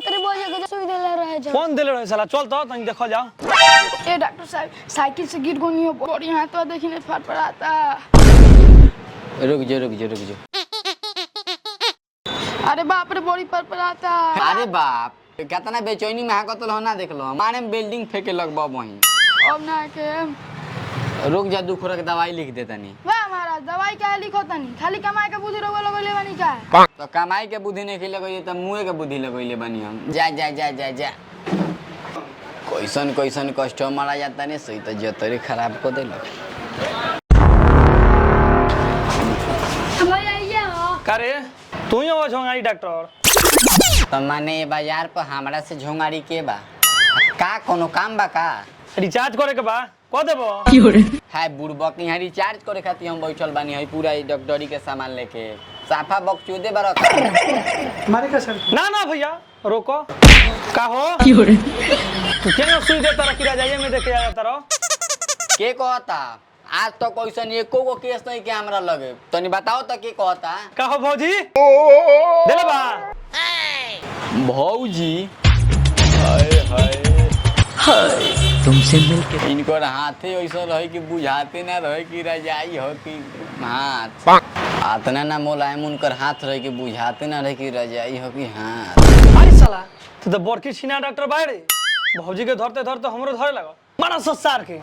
तेरे बोझे के सुई देले रहे छ कौन देले रहे साला चल तो तनी देखो जाओ ए डॉक्टर साहब साइकिल से गिर गोनी हो बड़ी हाथ तो देखिने फड़फड़ाता रुक जा अरे बाप रे बड़ी फड़फड़ाता अरे बाप कितना बेचैनी में हाकतल हो ना देखलो हमारे में बिल्डिंग फेंके लगबा वहीं अब ना के रुक जा दुखरा के दवाई लिख दे तनी वाह महाराज दवाई का लिखो तनी खाली कमाई के बुद्धि रोग लगले बानी का तो कमाई के बुद्धि नहीं खिले गई तो मुंह के बुद्धि लगइले बनी हम जा कैसन कस्टमर आ जाता ने सही तो जतरे खराब को देलक हमारे आइए हो करे तू ही हो झोंगाई डॉक्टर तो माने बाजार पर हमरा से झोंगारी के बा का कोनो काम बा का रिचार्ज करे के बा को देबो हाय बुड़बक यहाँ रिचार्ज करे खातिर हम बैठल बानी है पूरा डॉक्टरी के सामान लेके साफा बकचोदे बार मारे का सर ना भैया रोको का हो तू केना सुई देता रहा किरा जाइए में देखे जाता रहो के कहता आज तो कैसन एको गो केस नहीं के हमरा लगे तनी बताओ तो के कहता का हो भौजी देले बा भौजी हाय तुमसे मिलके इनको हाथे ऐसा रहे कि बुझाते ना रहे कि रजाई हो कि हाथ आतना ना मोलायम उनकर हाथ रहे कि बुझाते ना रहे कि रजाई हो कि हाथ अरे साला तू तो बड़की छिना डॉक्टर बाड़े भौजी के धरते धरते हमरो धरे लगो बड़ा ससार के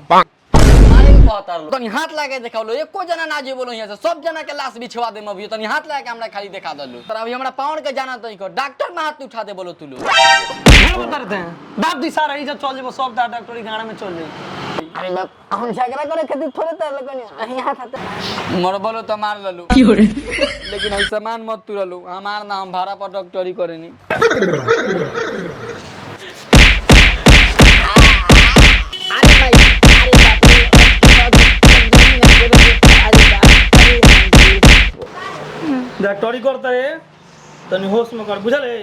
तनी हाथ लाके देखालो एको जना ना जे बोलो यहाँ से सब जना के लाश बिछवा दे अभी तनी हाथ लाके हमरा खाली देखा दलु तर अभी हमरा पाउंड के जाना तो इको डॉक्टर में हाथ उठा दे बोलो तू लोग क्या बता रहे हैं दाब दिशा रही जब चल जेबो सब डॉक्टरी गाना में चल जाई अरे बाप हम झगड़ा करे खातिर थोड़े तर लगनी नहीं हाथ हाथ मर बोलो तो मार ललू लेकिन हम सामान मत तुरलू हमार ना हम भाड़ा पर डॉक्टरी करेनी डॉक्टरी करता है तनी होश में कर बुझल है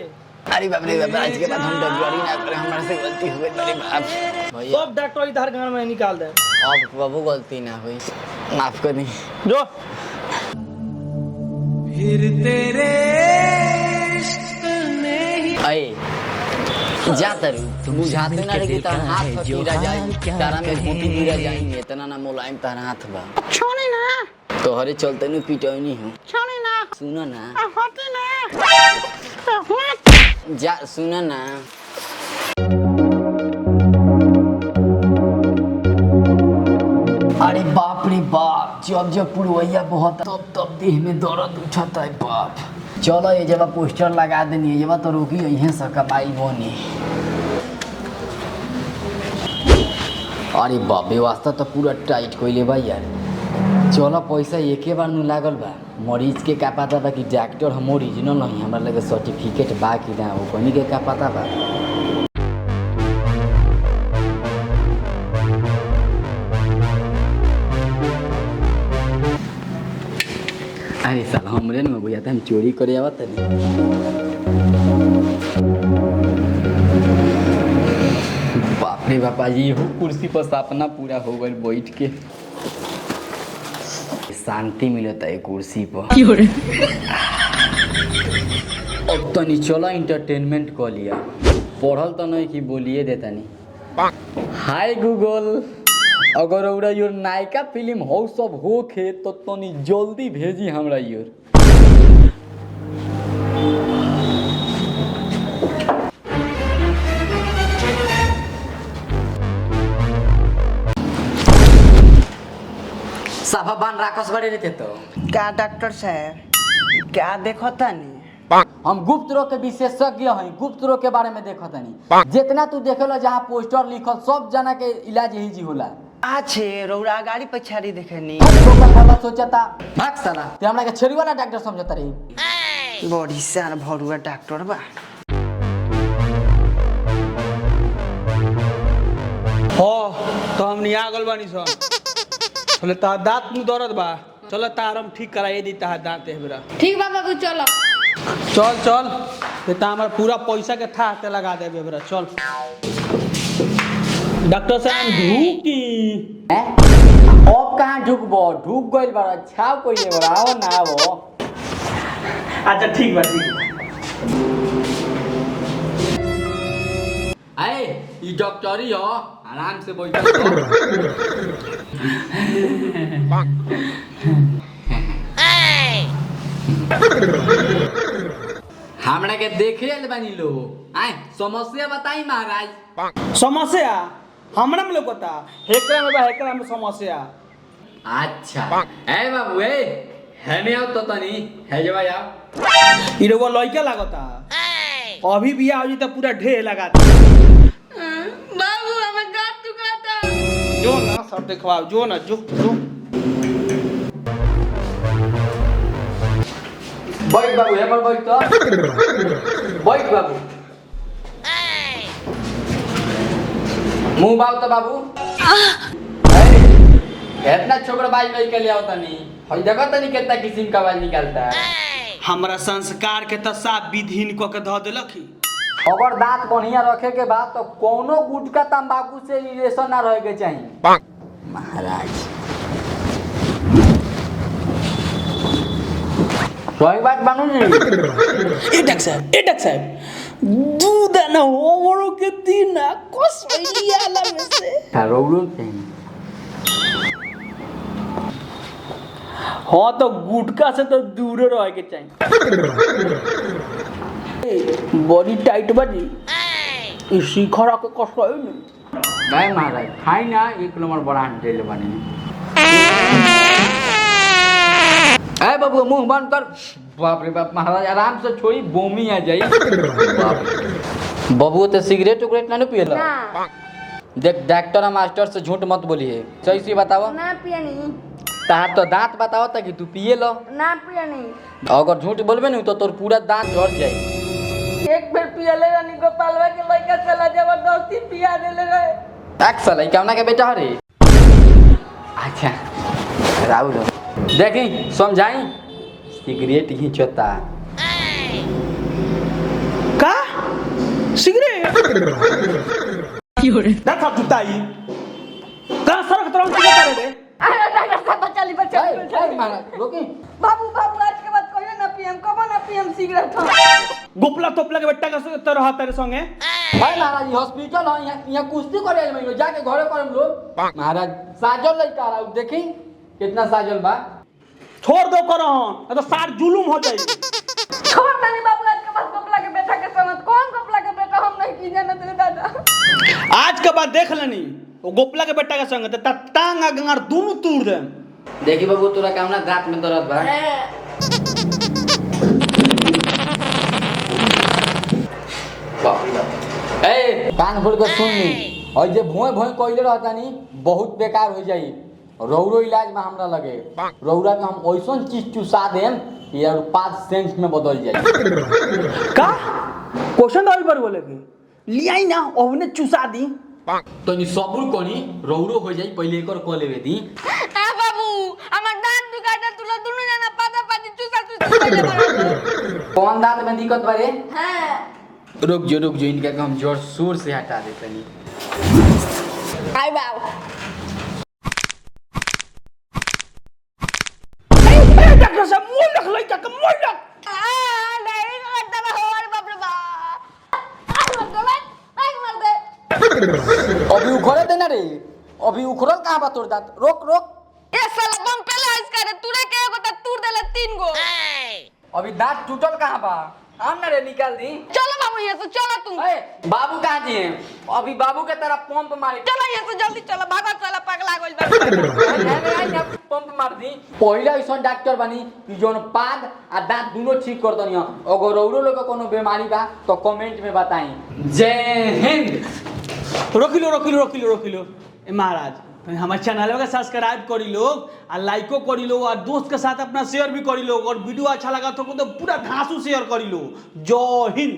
अरे बाप रे बाप आज के बाद हम डॉक्टरी ना करे हमारे से गलती हो गई अरे बाप भैया सब डॉक्टरी धार गाना में निकाल दे अब बाबू गलती ना हुई माफ कर दी जो फिर तेरे इश्क में अए जा तरु तुम बुझाते ना रही तार हाथ फकीरा जाई तारा में बूटी गिरा जाएंगे इतना ना मुलायम तारा हाथ बा छोड़े ना तोहरे चलते नु पिटौनी हूं छोड़े ना सुनो ना हटे ना जा सुनो ना अरे बाप रे बाप जब पुरवैया बहुत तब देह में दर्द उठता है बाप चलो ये जब पोस्टर लगा देनी है जब तो रोकी यहीं से कमाई बोनी अरे बाप व्यवस्था तो पूरा टाइट कोइले बा यार चलो पैसा एके बार नु लागल बा मरीज के का पता बा कि डॉक्टर हम ओरिजिनल नहीं हमरा लगे सर्टिफिकेट बा कि ना वो कोनी के का पता बा अरे साला हमरे न भैया हम चोरी करे आवत नहीं बाप रे बापा जी हो कुर्सी पर सपना पूरा हो गई बैठ के शांति मिलता है कुर्सी पर अब तनी चलो एंटरटेनमेंट कर लिया पढ़ल तो नहीं कि बोलिए देता नहीं हाय गूगल अगर औरा योर नायका फिल्म हो सब होखे तो तनी जल्दी भेजी हमरा योर साफा बान राकस बड़े रहते तो क्या डॉक्टर साहब क्या देखो तनी हम गुप्त रोग के विशेषज्ञ हैं गुप्त रोग के बारे में देखो तनी जितना तू देखेला जहाँ पोस्टर लिखल सब जना के इलाज यही जी होला अच्छे रौरा गाड़ी पछाड़ी देखेनी सोचता भाग साला ते हमरा के छेड़ी वाला डॉक्टर समझता रही बड़ी सार भरुआ डॉक्टर बा हो तो हम निया गल बानी सन बोले ता दांत में दर्द बा चलो तारम ठीक कराइए दी ता दांत है बेरा ठीक बा बाबू चलो चल चल ते ता हमर पूरा पैसा के था ते लगा दे बेरा चल डॉक्टर साहब ढूकी अब कहाँ ढुकबो ढुक गइल बड़ा छाव कोइले बड़ा आओ ना आओ अच्छा ठीक बा ठीक है ये डॉक्टरी हो आराम से बैठो हमरा के देखे ले बनी लो आए समस्या बताई महाराज। समस्या हमरा में लोगता हेकरा में बा हेकरा में समस्या। अच्छा ए बाबू ए हेने आओ तो तनी है जवा आओ ई लोग लइका लागता अभी बियाह हो जी तो पूरा ढेर लगाता। बाबू हमें गाँठ दुखाता। जो ना सब देखवाओ जो ना जो बैठ बाबू है पर बैठ तो बैठ बाबू मुंह बाव तो बाबू इतना छोकरा बाज नहीं के लिया होता नहीं हई देखो तनी कितना किस्म का आवाज निकलता है। हमरा संस्कार के तो साफ विधीन को के ध देलक ही। अगर दांत बढ़िया रखे के बाद तो कोनो गुटखा तंबाकू से रिलेशन ना रहे के चाहिए महाराज। सही बात बानू जी। ए डॉक्टर साहब दूध ना हो के दिन ना कस लिया ला में से रोलू हाँ तो गुटका से तो दूर रह के चाहिए। बॉडी टाइट बाजी इस शिखरा के कष्ट है नहीं भाई महाराज खाई ना एक नंबर बड़ा डेल बने। ए बाबू मुंह बंद कर। बाप रे बाप महाराज आराम से छोड़ी बोमी आ जाई। बाबू तो सिगरेट उगरेट ना पिएला ना देख डॉक्टर मास्टर से झूठ मत बोलिए सही से बताओ। ना पिया नहीं। तार तो दांत बताओ था कि तू पिए लो ना पिया नहीं। अगर झूठ बोलबे नहीं तो तोर पूरा दांत झड़ जाई। एक बेर पिया ले रानी गोपालवा के लड़का चला जबरदस्ती पिया देले रहे। एक साल कामना के बेटा हरे। अच्छा राहुल देखी समझाई सिगरेट ही चोता का सिगरेट देखा जुताई का सड़क तरफ से करे दे। अरे डॉक्टर साहब चली बच्चा महाराज रोकी बाबू बाबू आज के बाद कहियो ना पियम कबो ना पियम सिगरेट हम। गोपला तोपला के बेटा का तरह तेरे संगे भाई महाराज हॉस्पिटल है यहाँ कुश्ती करे आइल जाके घरे करम लोग। महाराज साजल लइका रहा देखी कितना साजल बा। छोड़ दो करो तो सार जुलुम हो जाई। छोड़ दनी बाबू आज के बाद गोपला के बेटा के संग कौन गोपला के बेटा हम नहीं की जानत रे दादा। आज के बाद देख लेनी वो गोपला के बेटा के संग त टांग गंगार दोनों तोड़ दे। देखी बाबू तोरा कामना दांत में दर्द बा। ए कान खोल कर सुन ली और जे भोए भोए कोइले रहता नी बहुत बेकार हो जाई। रौरो इलाज में हमरा लगे रौरा के हम ऐसन चीज चुसा देम कि यार 5 सेंट में बदल जाई। का क्वेश्चन डाल पर बोले के लियाई ना ओने चुसा दी तो नी सबुर कोनी रौरो हो जाई पहले एकर को लेवे दी। आ बाबू हमर दांत दुखाता तुला दुनु जना पाता पाती चुसा कौन दांत में दिक्कत बारे हां रुक जो इनका हम जोर शोर से हटा देते नी। आई बाबू डॉक्टर साहब मुंह लग लइका के मुंह लग डायरी करता बा होर बाप रे बा अभी उखड़े देना रे अभी उखड़ल कहां बा तोर दांत रोक ये साला बम पहले हंस करे तूने के को तूर देले 3 गो। अभी दांत टूटल कहां बा आम ना रे निकाल दी। चलो बाबू ये तो चलो तुम ए बाबू कहां जी हैं अभी बाबू के तरफ पंप मारे चलो ये तो जल्दी चलो भागो चलो पगला गइल बा। पंप मार दी पहले ऐसा डॉक्टर बनी कि जोन पाद आ दांत दोनों ठीक कर दनिया। अगर औरो लोग को कोनो बीमारी बा तो कमेंट में बताई। जय हिंद। रोकिलो ए महाराज हमारे चैनल का सब्सक्राइब करी लोग और लाइको करी लो और दोस्त के साथ अपना शेयर भी करी लो और वीडियो अच्छा लगा तो पूरा घासू शेयर करी लो। जय हिंद।